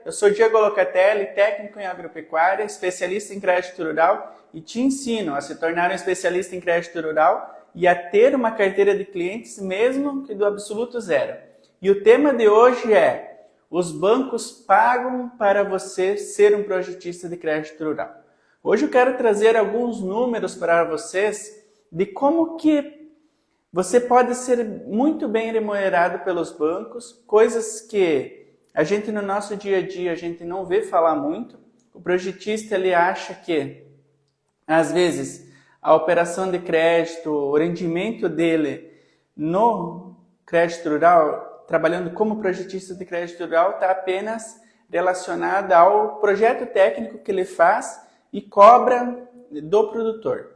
Eu sou Diego Locatelli, técnico em agropecuária, especialista em crédito rural e te ensino a se tornar um especialista em crédito rural e a ter uma carteira de clientes mesmo que do absoluto zero. E o tema de hoje é: os bancos pagam para você ser um projetista de crédito rural. Hoje eu quero trazer alguns números para vocês de como que você pode ser muito bem remunerado pelos bancos, coisas que a gente no nosso dia a dia a gente não vê falar muito. O projetista ele acha que às vezes a operação de crédito, o rendimento dele no crédito rural, trabalhando como projetista de crédito rural, está apenas relacionada ao projeto técnico que ele faz e cobra do produtor.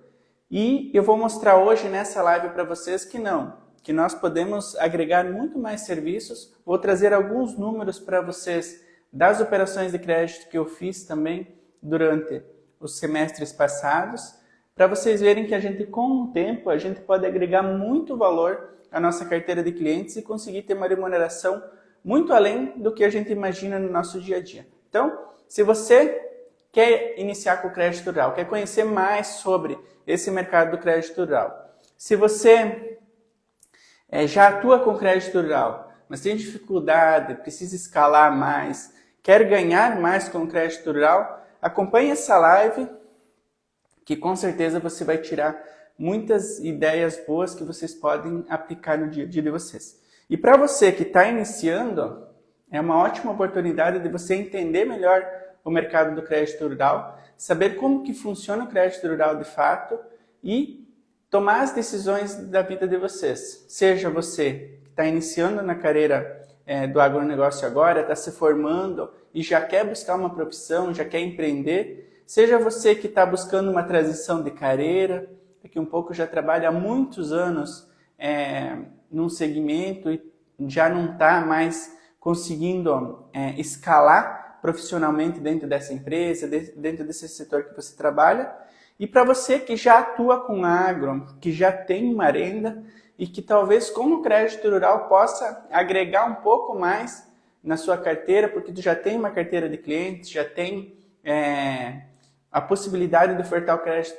E eu vou mostrar hoje nessa live para vocês que não, que nós podemos agregar muito mais serviços. Vou trazer alguns números para vocês das operações de crédito que eu fiz também durante os semestres passados, para vocês verem que a gente, com o tempo, a gente pode agregar muito valor à nossa carteira de clientes e conseguir ter uma remuneração muito além do que a gente imagina no nosso dia a dia. Então, se você quer iniciar com o crédito rural, quer conhecer mais sobre esse mercado do crédito rural, se você já atua com crédito rural, mas tem dificuldade, precisa escalar mais, quer ganhar mais com o crédito rural, acompanhe essa live, que com certeza você vai tirar muitas ideias boas que vocês podem aplicar no dia a dia de vocês. E para você que está iniciando, é uma ótima oportunidade de você entender melhor o mercado do crédito rural, saber como que funciona o crédito rural de fato e tomar as decisões da vida de vocês. Seja você que está iniciando na carreira do agronegócio agora, está se formando e já quer buscar uma profissão, já quer empreender. Seja você que está buscando uma transição de carreira, daqui um pouco já trabalha há muitos anos num segmento e já não está mais conseguindo escalar profissionalmente dentro dessa empresa, dentro desse setor que você trabalha. E para você que já atua com agro, que já tem uma renda e que talvez com o crédito rural possa agregar um pouco mais na sua carteira, porque tu já tem uma carteira de clientes, já tem a possibilidade de ofertar o crédito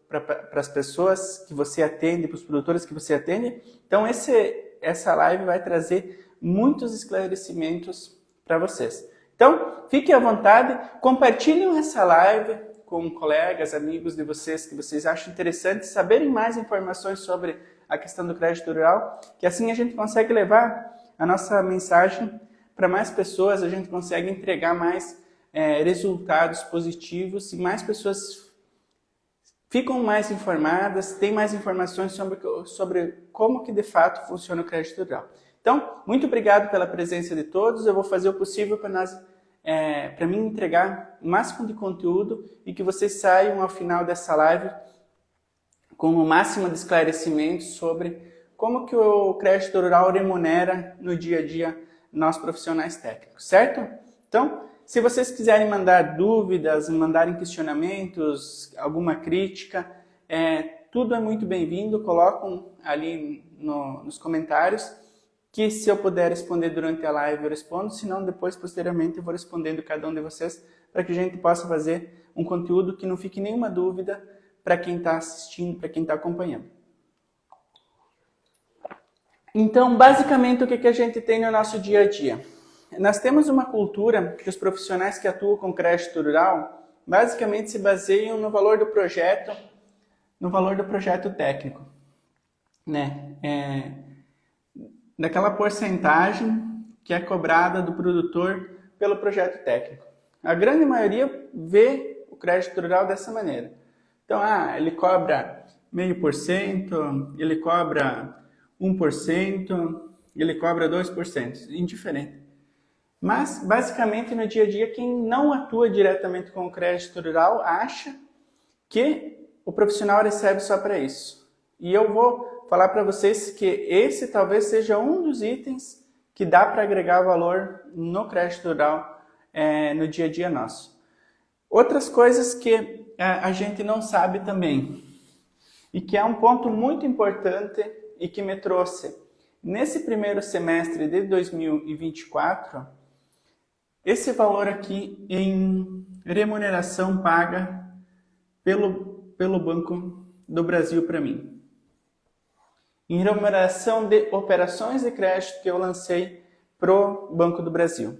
para as pessoas que você atende, para os produtores que você atende. Então essa live vai trazer muitos esclarecimentos para vocês. Então fiquem à vontade, compartilhem essa live com colegas, amigos de vocês que vocês acham interessante saberem mais informações sobre a questão do crédito rural, que assim a gente consegue levar a nossa mensagem para mais pessoas, a gente consegue entregar mais resultados positivos e mais pessoas ficam mais informadas, têm mais informações sobre como que de fato funciona o crédito rural. Então, muito obrigado pela presença de todos, eu vou fazer o possível para mim entregar o máximo de conteúdo e que vocês saiam ao final dessa live com o máximo de esclarecimentos sobre como que o crédito rural remunera no dia a dia nós profissionais técnicos, certo? Então, se vocês quiserem mandar dúvidas, mandarem questionamentos, alguma crítica, tudo é muito bem-vindo, colocam ali nos comentários, que se eu puder responder durante a live eu respondo, se não depois, posteriormente, eu vou respondendo cada um de vocês para que a gente possa fazer um conteúdo que não fique nenhuma dúvida para quem está assistindo, para quem está acompanhando. Então, basicamente, o que a gente tem no nosso dia a dia? Nós temos uma cultura que os profissionais que atuam com crédito rural basicamente se baseiam no valor do projeto, técnico, né? Daquela porcentagem que é cobrada do produtor pelo projeto técnico. A grande maioria vê o crédito rural dessa maneira. Então, ele cobra 0,5%, ele cobra 1%, ele cobra 2%, indiferente. Mas, basicamente, no dia a dia, quem não atua diretamente com o crédito rural acha que o profissional recebe só para isso. E eu vou falar para vocês que esse talvez seja um dos itens que dá para agregar valor no crédito rural no dia a dia nosso. Outras coisas que a gente não sabe também, e que é um ponto muito importante e que me trouxe nesse primeiro semestre de 2024, esse valor aqui em remuneração paga pelo Banco do Brasil para mim. Em remuneração de operações de crédito que eu lancei pro Banco do Brasil.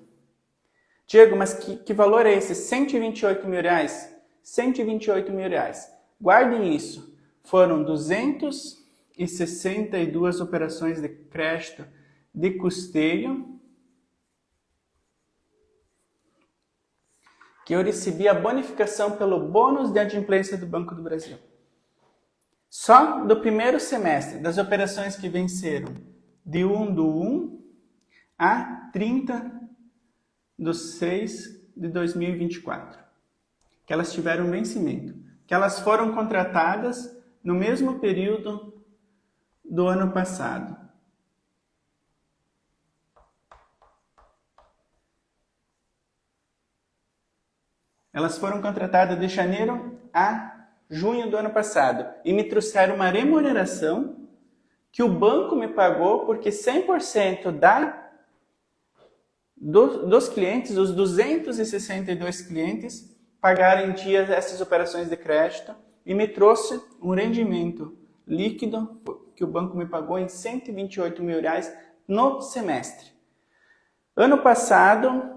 Diego, mas que valor é esse? 128 mil reais? 128 mil reais. Guardem isso. Foram 262 operações de crédito de custeio que eu recebi a bonificação pelo bônus de adimplência do Banco do Brasil. Só do primeiro semestre, das operações que venceram de 1/1 a 30/6 de 2024. Que elas tiveram vencimento. Que elas foram contratadas no mesmo período do ano passado. Elas foram contratadas de janeiro a junho do ano passado e me trouxeram uma remuneração que o banco me pagou porque 100% dos clientes, os 262 clientes, pagaram em dias essas operações de crédito e me trouxe um rendimento líquido que o banco me pagou em 128 mil reais no semestre. Ano passado,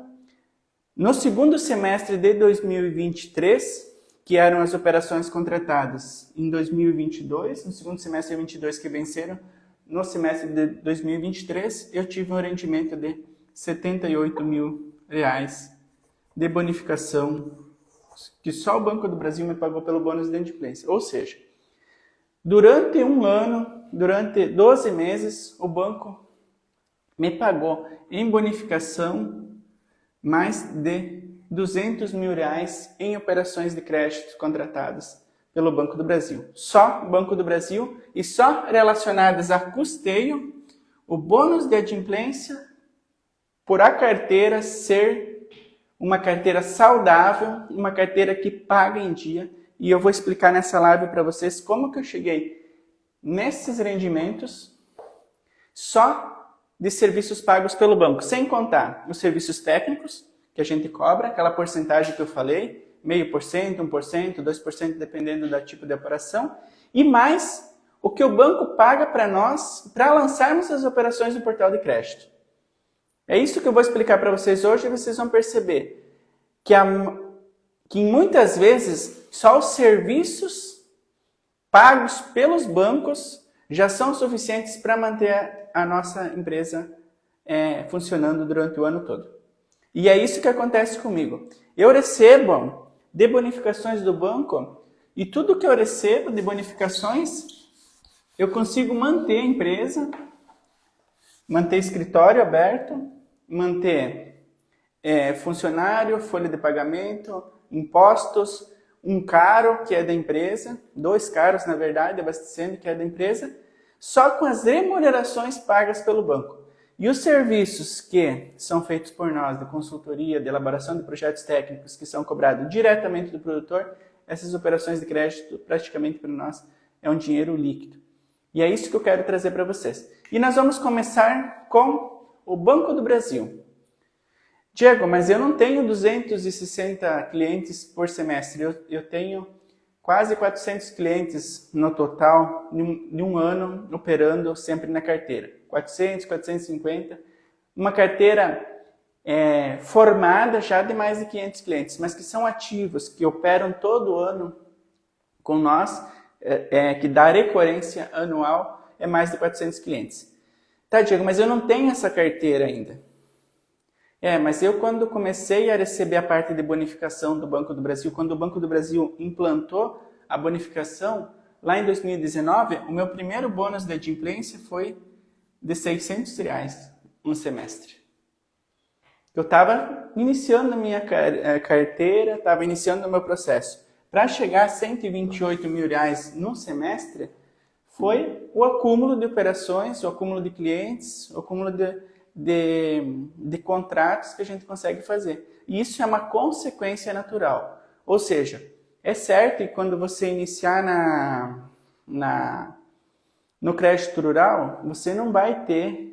no segundo semestre de 2023, que eram as operações contratadas em 2022, no segundo semestre de 2022 que venceram, no semestre de 2023, eu tive um rendimento de 78 mil reais de bonificação que só o Banco do Brasil me pagou pelo bônus de adimplência. Ou seja, durante um ano, durante 12 meses, o banco me pagou em bonificação mais de 200 mil reais em operações de crédito contratadas pelo Banco do Brasil. Só Banco do Brasil e só relacionadas a custeio, o bônus de adimplência por a carteira ser uma carteira saudável, uma carteira que paga em dia. E eu vou explicar nessa live para vocês como que eu cheguei nesses rendimentos só de serviços pagos pelo banco, sem contar os serviços técnicos que a gente cobra, aquela porcentagem que eu falei, 0,5%, 1%, 2%, dependendo do tipo de operação, e mais o que o banco paga para nós para lançarmos as operações no portal de crédito. É isso que eu vou explicar para vocês hoje e vocês vão perceber que muitas vezes só os serviços pagos pelos bancos já são suficientes para manter a nossa empresa funcionando durante o ano todo. E é isso que acontece comigo. Eu recebo de bonificações do banco e tudo que eu recebo de bonificações eu consigo manter a empresa, manter escritório aberto, manter funcionário, folha de pagamento, impostos, um carro que é da empresa, 2 carros na verdade, abastecendo que é da empresa, só com as remunerações pagas pelo banco. E os serviços que são feitos por nós, de consultoria, de elaboração de projetos técnicos, que são cobrados diretamente do produtor, essas operações de crédito praticamente para nós é um dinheiro líquido. E é isso que eu quero trazer para vocês. E nós vamos começar com o Banco do Brasil. Diego, mas eu não tenho 260 clientes por semestre, eu tenho quase 400 clientes no total de um ano operando sempre na carteira. 400, 450, uma carteira formada já de mais de 500 clientes, mas que são ativos, que operam todo ano com nós, que dá recorrência anual, é mais de 400 clientes. Tá, Diego, mas eu não tenho essa carteira ainda. Mas eu quando comecei a receber a parte de bonificação do Banco do Brasil, quando o Banco do Brasil implantou a bonificação, lá em 2019, o meu primeiro bônus de adimplência foi de 600 reais um semestre. Eu estava iniciando a minha carteira, estava iniciando o meu processo. Para chegar a 128 mil reais no semestre, foi o acúmulo de operações, o acúmulo de clientes, o acúmulo de contratos que a gente consegue fazer. E isso é uma consequência natural. Ou seja, é certo que quando você iniciar no crédito rural, você não vai ter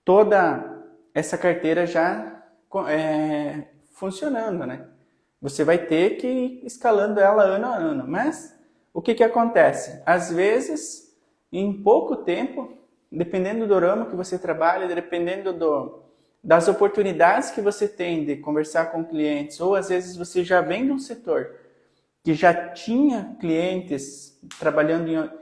toda essa carteira já funcionando, né? Você vai ter que ir escalando ela ano a ano. Mas o que acontece? Às vezes, em pouco tempo, dependendo do ramo que você trabalha, dependendo das oportunidades que você tem de conversar com clientes, ou às vezes você já vem de um setor que já tinha clientes trabalhando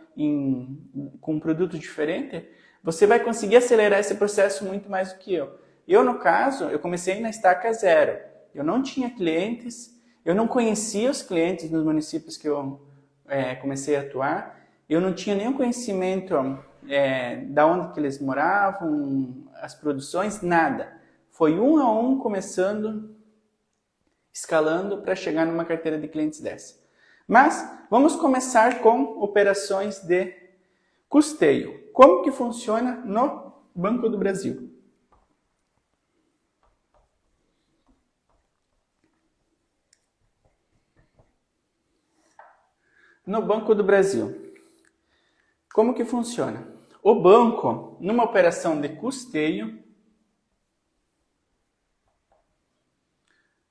com um produto diferente, você vai conseguir acelerar esse processo muito mais do que eu. Eu, no caso, eu comecei na estaca zero. Eu não tinha clientes, eu não conhecia os clientes nos municípios que eu comecei a atuar, eu não tinha nenhum conhecimento da onde que eles moravam, as produções, nada. Foi um a um começando, escalando para chegar numa carteira de clientes dessa. Mas vamos começar com operações de custeio. Como que funciona no Banco do Brasil? No Banco do Brasil, como que funciona? O banco, numa operação de custeio,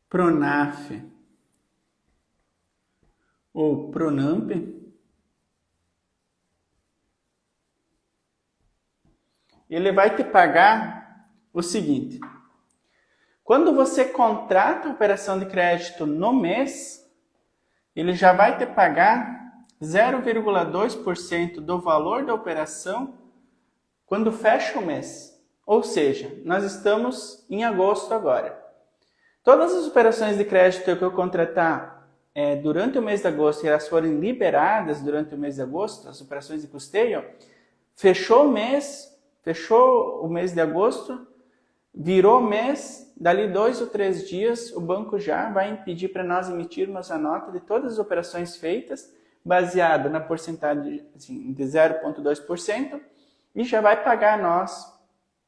Pronaf ou Pronamp, ele vai te pagar o seguinte: quando você contrata a operação de crédito no mês, ele já vai te pagar 0,2% do valor da operação quando fecha o mês. Ou seja, nós estamos em agosto agora. Todas as operações de crédito que eu contratar durante o mês de agosto e elas forem liberadas durante o mês de agosto, as operações de custeio, fechou o mês de agosto, virou mês, dali 2 ou 3 dias, o banco já vai pedir para nós emitirmos a nota de todas as operações feitas, baseado na porcentagem de 0,2%, e já vai pagar a nós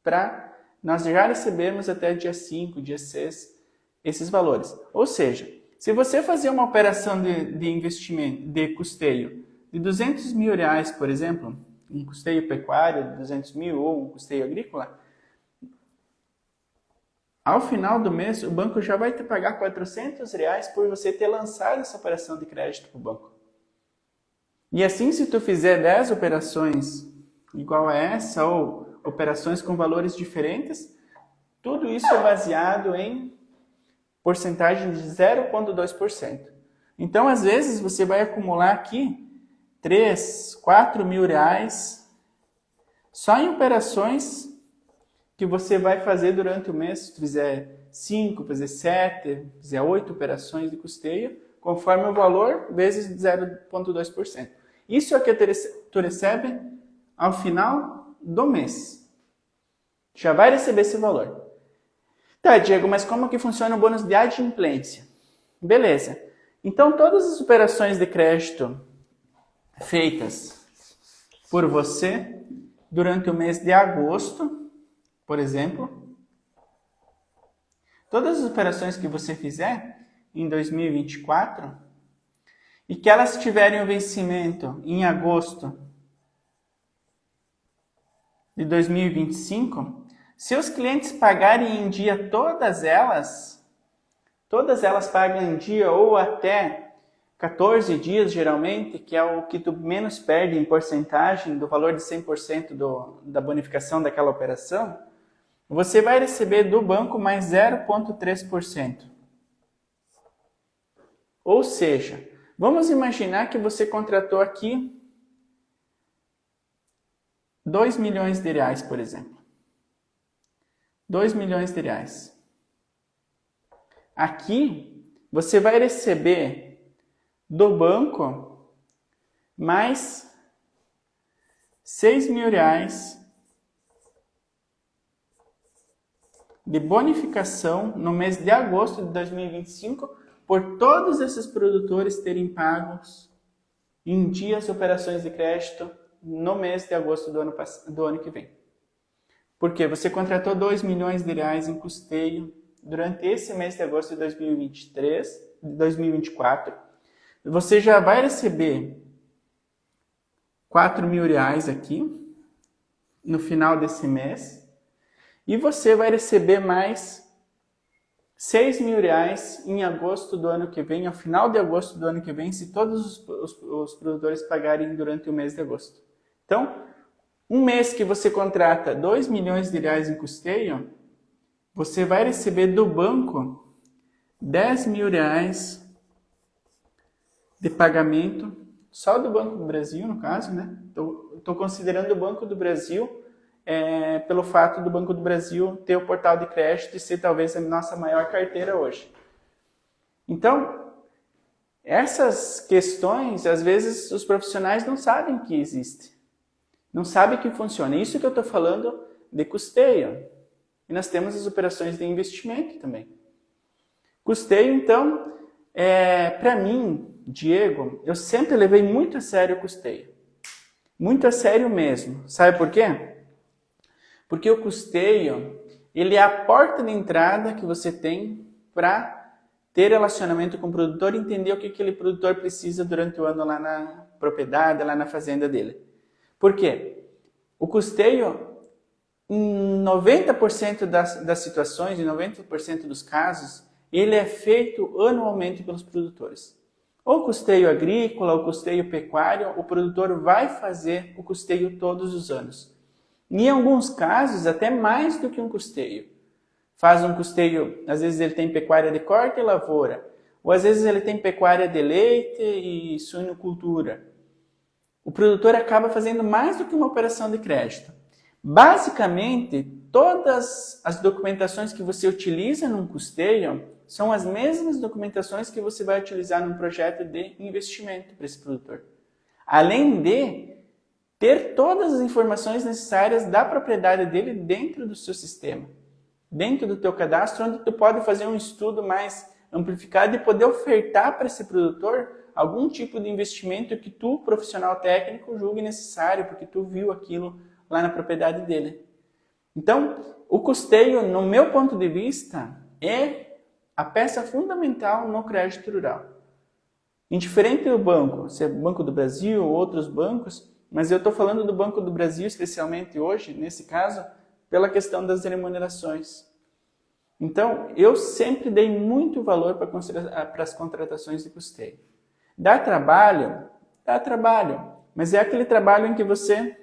para nós já recebermos até dia 5, dia 6, esses valores. Ou seja, se você fazer uma operação de investimento, de custeio, de R$200 mil, por exemplo, um custeio pecuário de 200 mil ou um custeio agrícola, ao final do mês o banco já vai te pagar R$400 por você ter lançado essa operação de crédito para o banco. E assim, se tu fizer 10 operações igual a essa ou operações com valores diferentes, tudo isso é baseado em porcentagem de 0,2%. Então, às vezes, você vai acumular aqui 3, 4 mil reais só em operações que você vai fazer durante o mês. Se tu fizer 5, fazer 7, fizer 8 operações de custeio, conforme o valor, vezes 0,2%. Isso é o que tu recebe ao final do mês. Já vai receber esse valor. Tá, Diego, mas como que funciona o bônus de adimplência? Beleza. Então, todas as operações de crédito feitas por você durante o mês de agosto, por exemplo, todas as operações que você fizer em 2024 e que elas tiverem o vencimento em agosto de 2025, se os clientes pagarem em dia todas elas pagam em dia ou até 14 dias, geralmente, que é o que tu menos perde em porcentagem do valor de 100% da bonificação daquela operação, você vai receber do banco mais 0,3%. Ou seja, vamos imaginar que você contratou aqui R$2 milhões, por exemplo. R$2 milhões. Aqui, você vai receber do banco mais R$6 mil de bonificação no mês de agosto de 2025 por todos esses produtores terem pagos em dias operações de crédito no mês de agosto do ano que vem. Porque você contratou R$2 milhões em custeio durante esse mês de agosto de 2024. Você já vai receber R$4 mil aqui no final desse mês. e você vai receber mais R$6.000 em agosto do ano que vem, ao final de agosto do ano que vem, se todos os produtores pagarem durante o mês de agosto. Então, um mês que você contrata R$2 milhões em custeio, você vai receber do banco R$10.000 de pagamento, só do Banco do Brasil, no caso, né? Estou considerando o Banco do Brasil pelo fato do Banco do Brasil ter o portal de crédito e ser talvez a nossa maior carteira hoje. Então, essas questões, às vezes, os profissionais não sabem que existe. Não sabem que funciona. Isso que eu estou falando de custeio. E nós temos as operações de investimento também. Custeio, então, para mim, Diego, eu sempre levei muito a sério o custeio. Muito a sério mesmo. Sabe por quê? Porque o custeio, ele é a porta de entrada que você tem para ter relacionamento com o produtor e entender o que aquele produtor precisa durante o ano lá na propriedade, lá na fazenda dele. Por quê? O custeio, em 90% das situações, em 90% dos casos, ele é feito anualmente pelos produtores. Ou custeio agrícola, ou custeio pecuário, o produtor vai fazer o custeio todos os anos. Em alguns casos, até mais do que um custeio. Faz um custeio, às vezes ele tem pecuária de corte e lavoura, ou às vezes ele tem pecuária de leite e suinocultura. O produtor acaba fazendo mais do que uma operação de crédito. Basicamente, todas as documentações que você utiliza num custeio são as mesmas documentações que você vai utilizar num projeto de investimento para esse produtor. Além de ter todas as informações necessárias da propriedade dele dentro do seu sistema, dentro do teu cadastro, onde tu pode fazer um estudo mais amplificado e poder ofertar para esse produtor algum tipo de investimento que tu, profissional técnico, julgue necessário, porque tu viu aquilo lá na propriedade dele. Então, o custeio, no meu ponto de vista, é a peça fundamental no crédito rural. Indiferente do banco, se é Banco do Brasil ou outros bancos, mas eu estou falando do Banco do Brasil especialmente hoje, nesse caso, pela questão das remunerações. Então, eu sempre dei muito valor para as contratações de custeio. Dá trabalho, mas é aquele trabalho em que você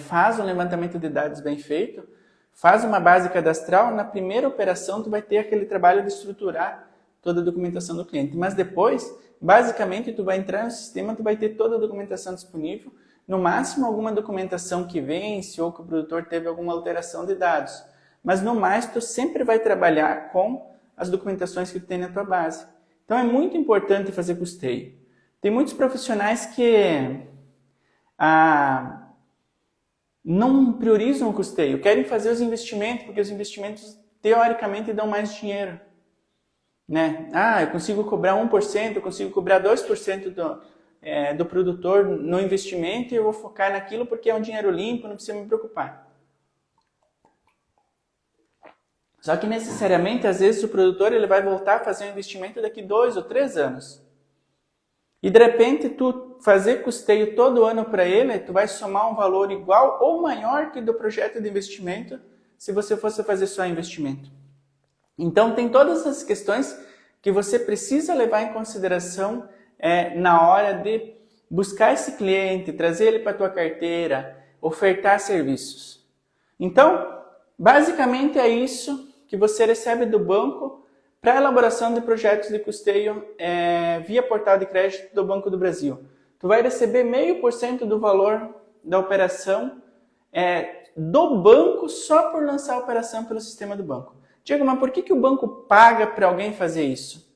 faz um levantamento de dados bem feito, faz uma base cadastral, na primeira operação tu vai ter aquele trabalho de estruturar toda a documentação do cliente, mas depois, basicamente, tu vai entrar no sistema, tu vai ter toda a documentação disponível, no máximo alguma documentação que vence ou que o produtor teve alguma alteração de dados, mas no mais tu sempre vai trabalhar com as documentações que tu tem na tua base. Então é muito importante fazer custeio. Tem muitos profissionais que não priorizam o custeio, querem fazer os investimentos, porque os investimentos teoricamente dão mais dinheiro. Né? Eu consigo cobrar 1%, eu consigo cobrar 2% do produtor no investimento e eu vou focar naquilo porque é um dinheiro limpo, não precisa me preocupar. Só que necessariamente, às vezes, o produtor ele vai voltar a fazer um investimento daqui 2 ou 3 anos. E de repente, tu fazer custeio todo ano para ele, tu vai somar um valor igual ou maior que do projeto de investimento se você fosse fazer só investimento. Então, tem todas essas questões que você precisa levar em consideração na hora de buscar esse cliente, trazer ele para a tua carteira, ofertar serviços. Então, basicamente é isso que você recebe do banco para a elaboração de projetos de custeio via portal de crédito do Banco do Brasil. Tu vai receber 0,5% do valor da operação do banco só por lançar a operação pelo sistema do banco. Diego, mas por que o banco paga para alguém fazer isso?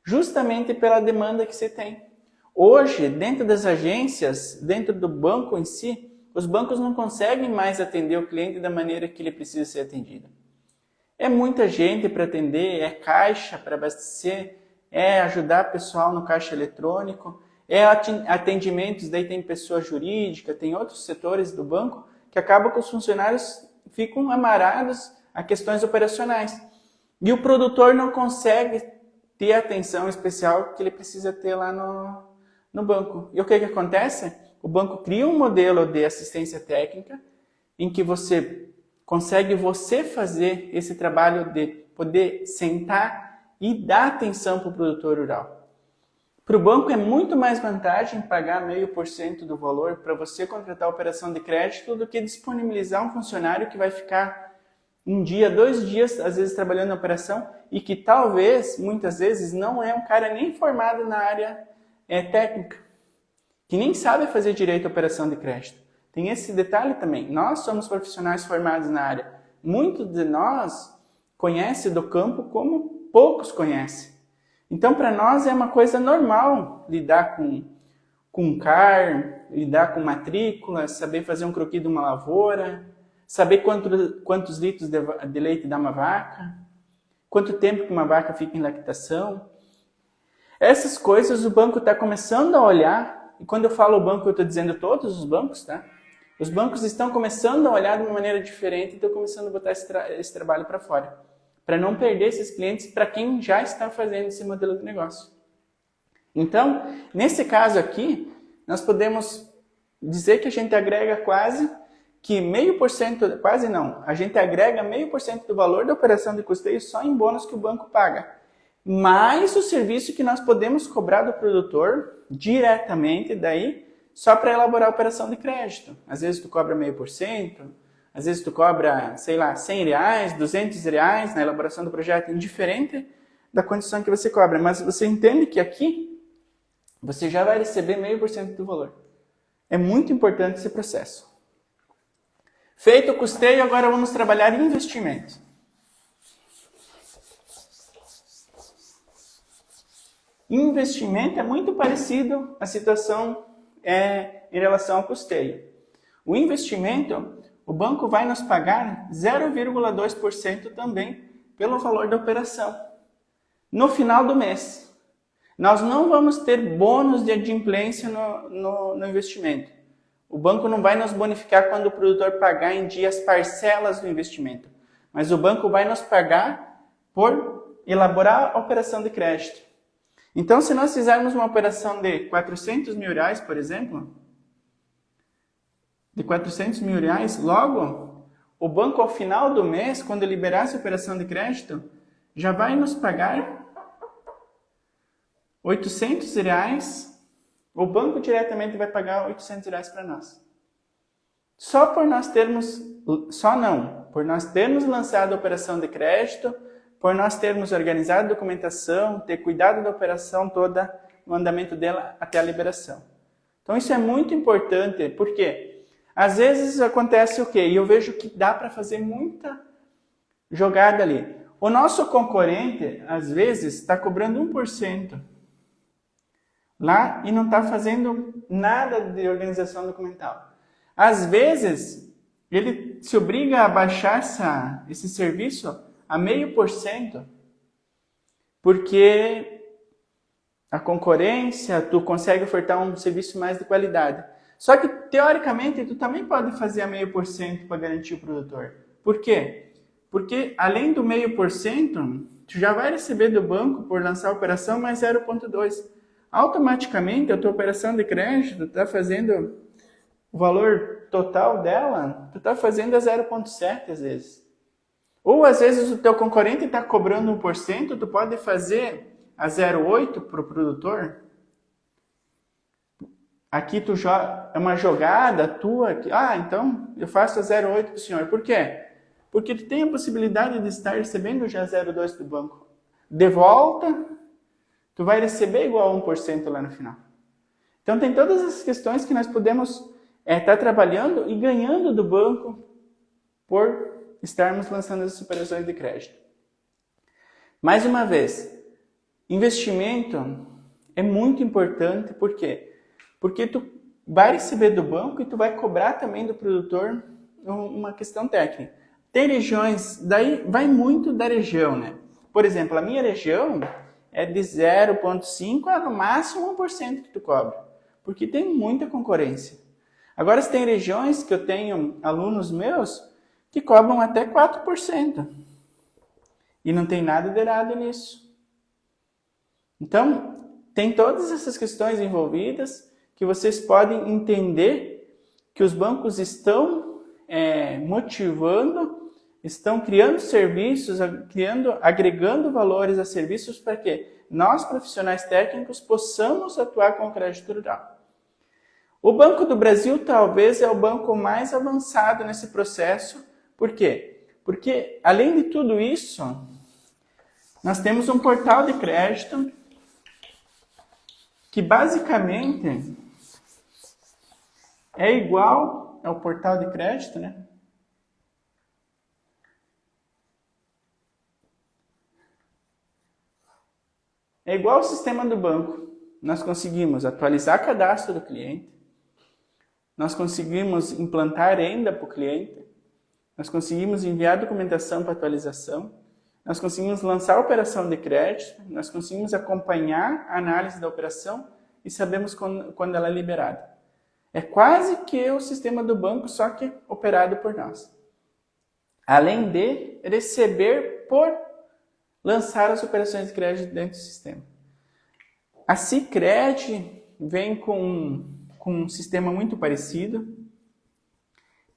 Justamente pela demanda que você tem. Hoje, dentro das agências, dentro do banco em si, os bancos não conseguem mais atender o cliente da maneira que ele precisa ser atendido. É muita gente para atender, é caixa para abastecer, é ajudar o pessoal no caixa eletrônico, é atendimentos, daí tem pessoa jurídica, tem outros setores do banco que acabam que os funcionários ficam amarrados a questões operacionais. E o produtor não consegue ter a atenção especial que ele precisa ter lá no banco. E o que acontece? O banco cria um modelo de assistência técnica em que você consegue você fazer esse trabalho de poder sentar e dar atenção para o produtor rural. Para o banco é muito mais vantagem pagar 0,5% do valor para você contratar a operação de crédito do que disponibilizar um funcionário que vai ficar um dia, 2 dias, às vezes trabalhando na operação e que talvez, muitas vezes, não é um cara nem formado na área técnica, que nem sabe fazer direito a operação de crédito. Tem esse detalhe também. Nós somos profissionais formados na área. Muitos de nós conhecem do campo como poucos conhecem. Então, para nós é uma coisa normal lidar com CAR, lidar com matrícula, saber fazer um croquis de uma lavoura, saber quantos litros de leite dá uma vaca, quanto tempo que uma vaca fica em lactação. Essas coisas o banco está começando a olhar, e quando eu falo o banco eu estou dizendo todos os bancos, tá? Os bancos estão começando a olhar de uma maneira diferente e estão começando a botar esse trabalho para fora, para não perder esses clientes para quem já está fazendo esse modelo de negócio. Então, nesse caso aqui, nós podemos dizer que a gente agrega quase que 0,5%, quase não, a gente agrega 0,5% do valor da operação de custeio só em bônus que o banco paga, mais o serviço que nós podemos cobrar do produtor diretamente daí, só para elaborar a operação de crédito. Às vezes tu cobra 0,5%, às vezes tu cobra, sei lá, R$100, R$200 na elaboração do projeto, indiferente da condição que você cobra. Mas você entende que aqui você já vai receber 0,5% do valor. É muito importante esse processo. Feito o custeio, agora vamos trabalhar em investimento. Investimento é muito parecido à situação em relação ao custeio. O investimento, o banco vai nos pagar 0,2% também pelo valor da operação. No final do mês. Nós não vamos ter bônus de adimplência no investimento. O banco não vai nos bonificar quando o produtor pagar em dias parcelas do investimento. Mas o banco vai nos pagar por elaborar a operação de crédito. Então, se nós fizermos uma operação de R$400 mil, por exemplo, de R$400 mil, logo, o banco ao final do mês, quando liberar essa operação de crédito, já vai nos pagar R$800, o banco diretamente vai pagar R$800 para nós. Por nós termos lançado a operação de crédito, por nós termos organizado a documentação, ter cuidado da operação toda, no andamento dela até a liberação. Então isso é muito importante, porque às vezes acontece o quê? E eu vejo que dá para fazer muita jogada ali. O nosso concorrente, às vezes, está cobrando 1% lá e não está fazendo nada de organização documental. Às vezes, ele se obriga a baixar esse serviço a 0,5%, porque a concorrência, tu consegue ofertar um serviço mais de qualidade. Só que, teoricamente, tu também pode fazer a 0,5% para garantir o produtor. Por quê? Porque, além do 0,5%, tu já vai receber do banco, por lançar a operação, mais 0,2%. Automaticamente, a tua operação de crédito está fazendo o valor total dela, tu está fazendo a 0,7% às vezes. Ou às vezes o teu concorrente está cobrando 1%, tu pode fazer a 0,8% para o produtor. Aqui é uma jogada tua. Então eu faço a 0,8% para o senhor. Por quê? Porque tu tem a possibilidade de estar recebendo já 0,2% do banco. De volta, tu vai receber igual a 1% lá no final. Então tem todas essas questões que nós podemos estar trabalhando e ganhando do banco por estarmos lançando as operações de crédito. Mais uma vez, investimento é muito importante, por quê? Porque tu vai receber do banco e tu vai cobrar também do produtor uma questão técnica. Tem regiões, daí vai muito da região, né? Por exemplo, a minha região é de 0,5% a no máximo 1% que tu cobra, porque tem muita concorrência. Agora, se tem regiões que eu tenho alunos meus que cobram até 4%. E não tem nada de errado nisso. Então, tem todas essas questões envolvidas que vocês podem entender que os bancos estão motivando estão criando serviços, agregando valores a serviços para que nós, profissionais técnicos, possamos atuar com o crédito rural. O Banco do Brasil talvez é o banco mais avançado nesse processo. Por quê? Porque, além de tudo isso, nós temos um portal de crédito que basicamente é igual ao portal de crédito, né? É igual ao sistema do banco. Nós conseguimos atualizar cadastro do cliente, nós conseguimos implantar renda para o cliente, nós conseguimos enviar documentação para atualização, nós conseguimos lançar a operação de crédito, nós conseguimos acompanhar a análise da operação e sabemos quando ela é liberada. É quase que o sistema do banco, só que operado por nós. Além de receber por lançar as operações de crédito dentro do sistema. A Sicredi vem com um sistema muito parecido.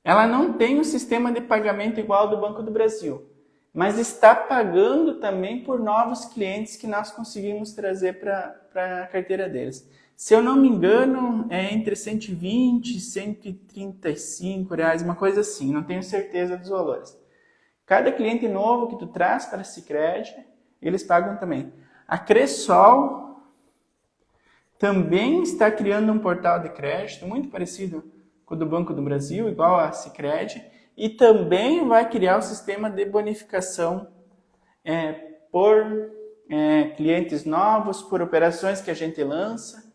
Ela não tem um sistema de pagamento igual ao do Banco do Brasil, mas está pagando também por novos clientes que nós conseguimos trazer para a carteira deles. Se eu não me engano, é entre 120 e 135 reais, uma coisa assim, não tenho certeza dos valores. Cada cliente novo que tu traz para a Sicredi, eles pagam também. A Cressol também está criando um portal de crédito muito parecido com o do Banco do Brasil, igual a Sicredi, e também vai criar o sistema de bonificação por clientes novos, por operações que a gente lança.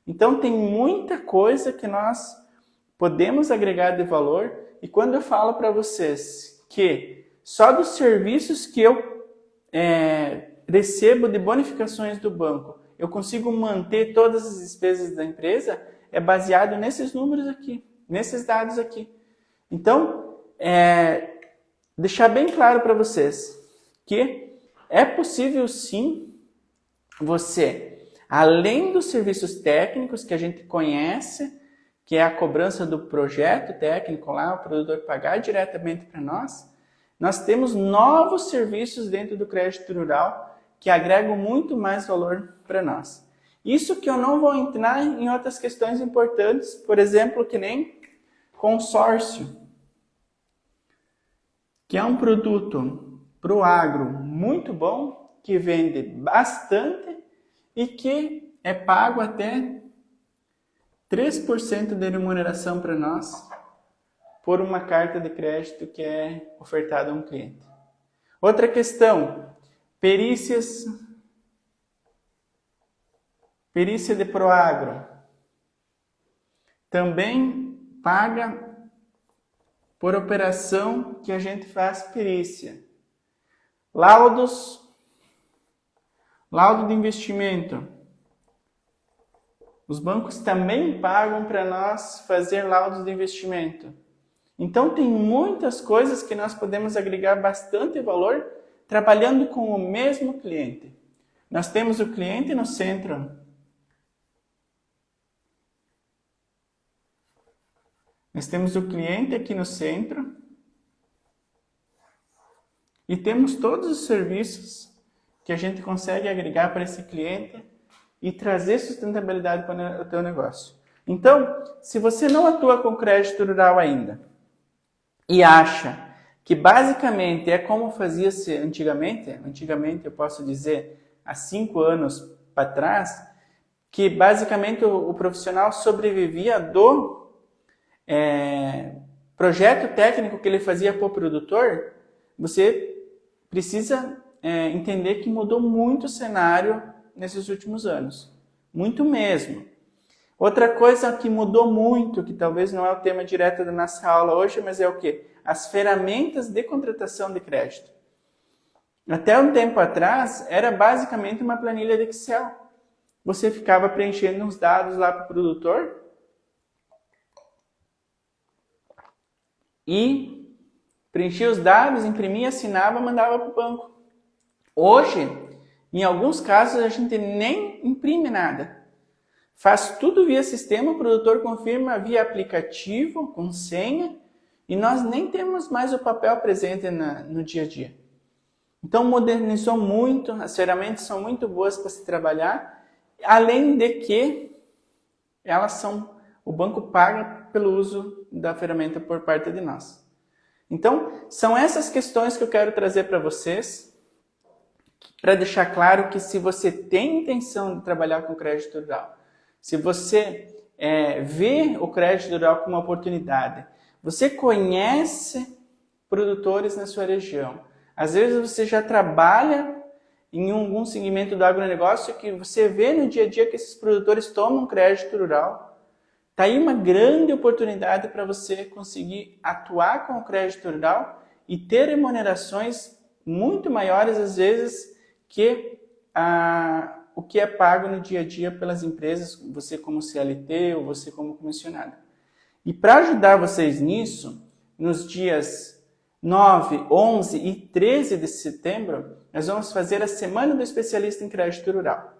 Então tem muita coisa que nós podemos agregar de valor, e quando eu falo para vocês que só dos serviços que eu recebo de bonificações do banco, eu consigo manter todas as despesas da empresa, é baseado nesses números aqui, nesses dados aqui. Então, deixar bem claro para vocês que é possível sim você, além dos serviços técnicos que a gente conhece, que é a cobrança do projeto técnico lá, o produtor pagar diretamente para nós, nós temos novos serviços dentro do crédito rural que agregam muito mais valor para nós. Isso que eu não vou entrar em outras questões importantes, por exemplo, que nem consórcio, que é um produto para o agro muito bom, que vende bastante e que é pago até 3% de remuneração para nós por uma carta de crédito que é ofertada a um cliente. Outra questão, perícia de Proagro. Também paga por operação que a gente faz perícia. Laudo de investimento. Os bancos também pagam para nós fazer laudos de investimento. Então tem muitas coisas que nós podemos agregar bastante valor trabalhando com o mesmo cliente. Nós temos o cliente no centro. Nós temos o cliente aqui no centro e temos todos os serviços que a gente consegue agregar para esse cliente e trazer sustentabilidade para o teu negócio. Então, se você não atua com crédito rural ainda e acha que basicamente é como fazia-se antigamente eu posso dizer há 5 anos para trás, que basicamente o profissional sobrevivia do projeto técnico que ele fazia para o produtor, você precisa entender que mudou muito o cenário nesses últimos anos. Muito mesmo. Outra coisa que mudou muito, que talvez não é o tema direto da nossa aula hoje, mas é o quê? As ferramentas de contratação de crédito. Até um tempo atrás, era basicamente uma planilha de Excel. Você ficava preenchendo uns dados lá para o produtor e preenchia os dados, imprimia, assinava, mandava para o banco. Hoje, em alguns casos, a gente nem imprime nada. Faz tudo via sistema, o produtor confirma via aplicativo, com senha, e nós nem temos mais o papel presente no dia a dia. Então modernizou muito, as ferramentas são muito boas para se trabalhar, além de que o banco paga pelo uso da ferramenta por parte de nós. Então, são essas questões que eu quero trazer para vocês, para deixar claro que se você tem intenção de trabalhar com crédito rural, se você vê o crédito rural como uma oportunidade, você conhece produtores na sua região, às vezes você já trabalha em algum segmento do agronegócio que você vê no dia a dia que esses produtores tomam crédito rural, está aí uma grande oportunidade para você conseguir atuar com o crédito rural e ter remunerações muito maiores, às vezes, que o que é pago no dia a dia pelas empresas, você como CLT ou você como comissionado. E para ajudar vocês nisso, nos dias 9, 11 e 13 de setembro, nós vamos fazer a Semana do Especialista em Crédito Rural.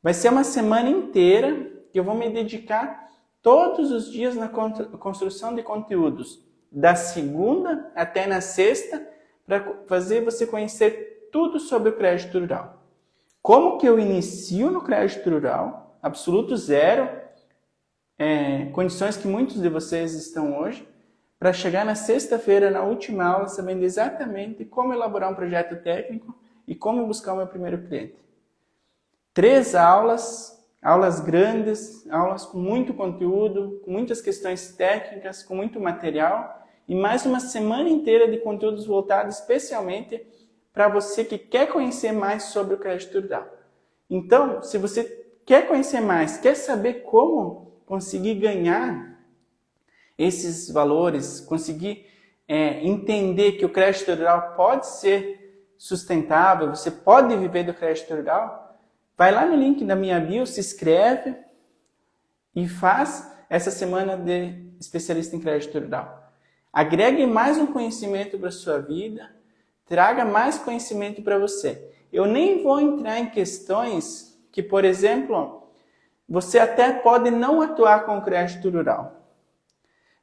Vai ser uma semana inteira que eu vou me dedicar todos os dias na construção de conteúdos, da segunda até na sexta, para fazer você conhecer tudo sobre o crédito rural. Como que eu inicio no crédito rural, absoluto zero, condições que muitos de vocês estão hoje, para chegar na sexta-feira, na última aula, sabendo exatamente como elaborar um projeto técnico e como buscar o meu primeiro cliente. 3 aulas grandes, aulas com muito conteúdo, com muitas questões técnicas, com muito material e mais uma semana inteira de conteúdos voltados especialmente para você que quer conhecer mais sobre o crédito rural. Então, se você quer conhecer mais, quer saber como conseguir ganhar esses valores, conseguir entender que o crédito rural pode ser sustentável, você pode viver do crédito rural, vai lá no link da minha bio, se inscreve e faz essa semana de especialista em crédito rural. Agregue mais um conhecimento para a sua vida, traga mais conhecimento para você. Eu nem vou entrar em questões que, por exemplo, você até pode não atuar com o crédito rural.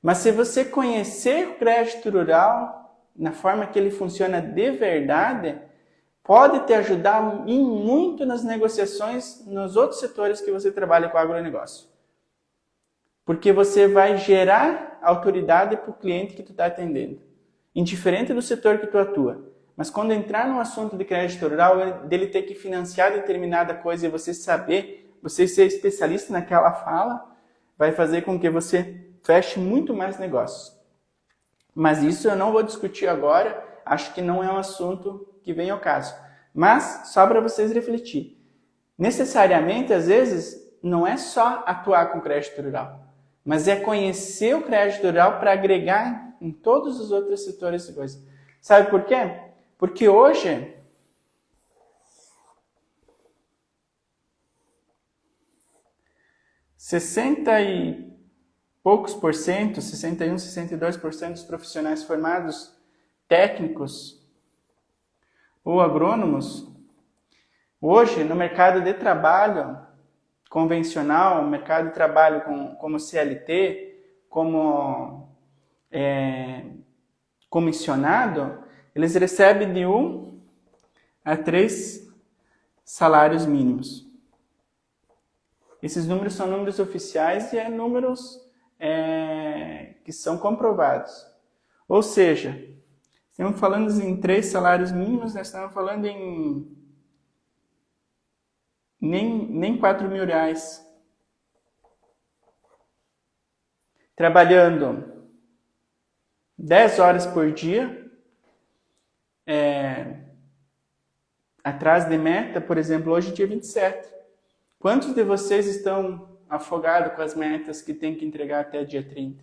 Mas se você conhecer o crédito rural, na forma que ele funciona de verdade, pode te ajudar muito nas negociações nos outros setores que você trabalha com agronegócio. Porque você vai gerar autoridade para o cliente que tu está atendendo, indiferente do setor que tu atua. Mas quando entrar num assunto de crédito rural, dele ter que financiar determinada coisa e você saber, você ser especialista naquela fala, vai fazer com que você feche muito mais negócios. Mas isso eu não vou discutir agora, acho que não é um assunto que vem ao caso. Mas, só para vocês refletir. Necessariamente, às vezes, não é só atuar com crédito rural, mas é conhecer o crédito rural para agregar em todos os outros setores de coisa. Sabe por quê? Porque hoje, poucos por cento, 61, 62% dos profissionais formados técnicos ou agrônomos, hoje no mercado de trabalho convencional, mercado de trabalho como CLT, como comissionado, eles recebem de 1 a 3 salários mínimos. Esses números são números oficiais e números que são comprovados. Ou seja, estamos falando em 3 salários mínimos, nós estamos falando em nem 4 mil reais. Trabalhando 10 horas por dia, atrás de meta, por exemplo, hoje é dia 27. Quantos de vocês estão afogados com as metas que tem que entregar até dia 30?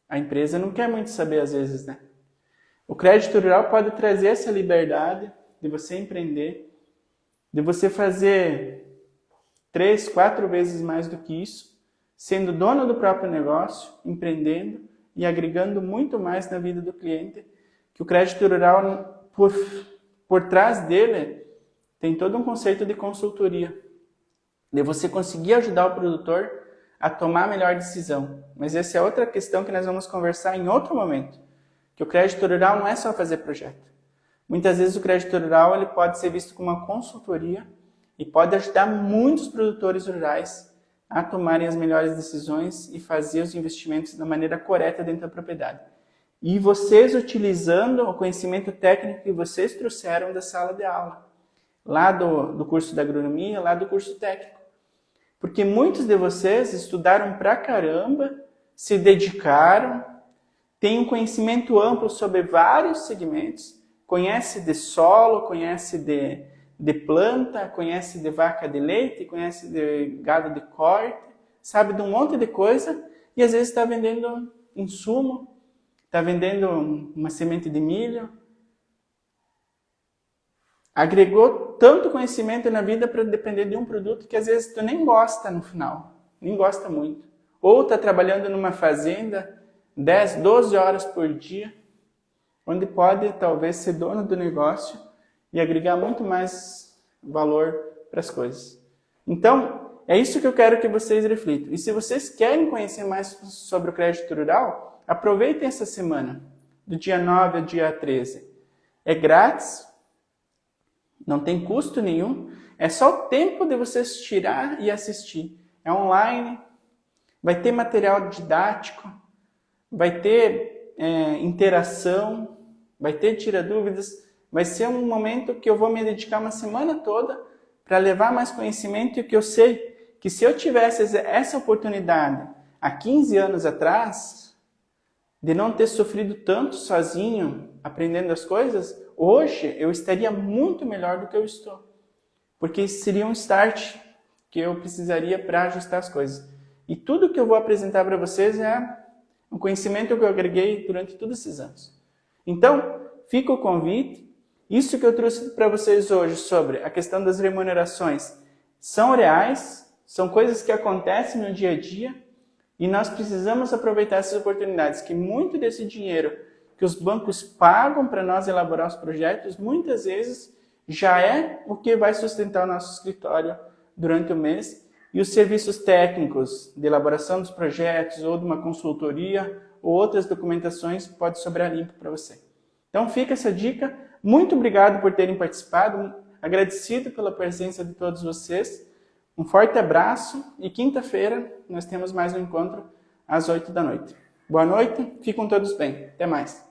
A empresa não quer muito saber às vezes, né? O crédito rural pode trazer essa liberdade de você empreender, de você fazer 3, 4 vezes mais do que isso, sendo dono do próprio negócio, empreendendo e agregando muito mais na vida do cliente, que o crédito rural, por trás dele, tem todo um conceito de consultoria, de você conseguir ajudar o produtor a tomar a melhor decisão. Mas essa é outra questão que nós vamos conversar em outro momento. Que o crédito rural não é só fazer projeto. Muitas vezes o crédito rural ele pode ser visto como uma consultoria e pode ajudar muitos produtores rurais a tomarem as melhores decisões e fazer os investimentos da maneira correta dentro da propriedade. E vocês utilizando o conhecimento técnico que vocês trouxeram da sala de aula, lá do curso da agronomia, lá do curso técnico. Porque muitos de vocês estudaram pra caramba, se dedicaram, têm um conhecimento amplo sobre vários segmentos, conhece de solo, conhece de planta, conhece de vaca de leite, conhece de gado de corte, sabe de um monte de coisa e às vezes está vendendo insumo, está vendendo uma semente de milho. Agregou tanto conhecimento na vida para depender de um produto que às vezes tu nem gosta no final, nem gosta muito. Ou está trabalhando numa fazenda 10, 12 horas por dia, onde pode talvez ser dono do negócio e agregar muito mais valor para as coisas. Então, é isso que eu quero que vocês reflitam. E se vocês querem conhecer mais sobre o crédito rural, aproveitem essa semana, do dia 9 ao dia 13. É grátis, não tem custo nenhum, é só o tempo de vocês tirar e assistir. É online, vai ter material didático, vai ter interação, vai ter tira-dúvidas, vai ser um momento que eu vou me dedicar uma semana toda para levar mais conhecimento e que eu sei que se eu tivesse essa oportunidade há 15 anos atrás, de não ter sofrido tanto sozinho, aprendendo as coisas, hoje eu estaria muito melhor do que eu estou. Porque seria um start que eu precisaria para ajustar as coisas. E tudo que eu vou apresentar para vocês é um conhecimento que eu agreguei durante todos esses anos. Então, fica o convite. Isso que eu trouxe para vocês hoje sobre a questão das remunerações são reais, são coisas que acontecem no dia a dia e nós precisamos aproveitar essas oportunidades, que muito desse dinheiro que os bancos pagam para nós elaborar os projetos, muitas vezes já é o que vai sustentar o nosso escritório durante o mês e os serviços técnicos de elaboração dos projetos ou de uma consultoria ou outras documentações pode sobrar limpo para você. Então fica essa dica. Muito obrigado por terem participado, agradecido pela presença de todos vocês. Um forte abraço e quinta-feira nós temos mais um encontro às 8 da noite. Boa noite, fiquem todos bem. Até mais.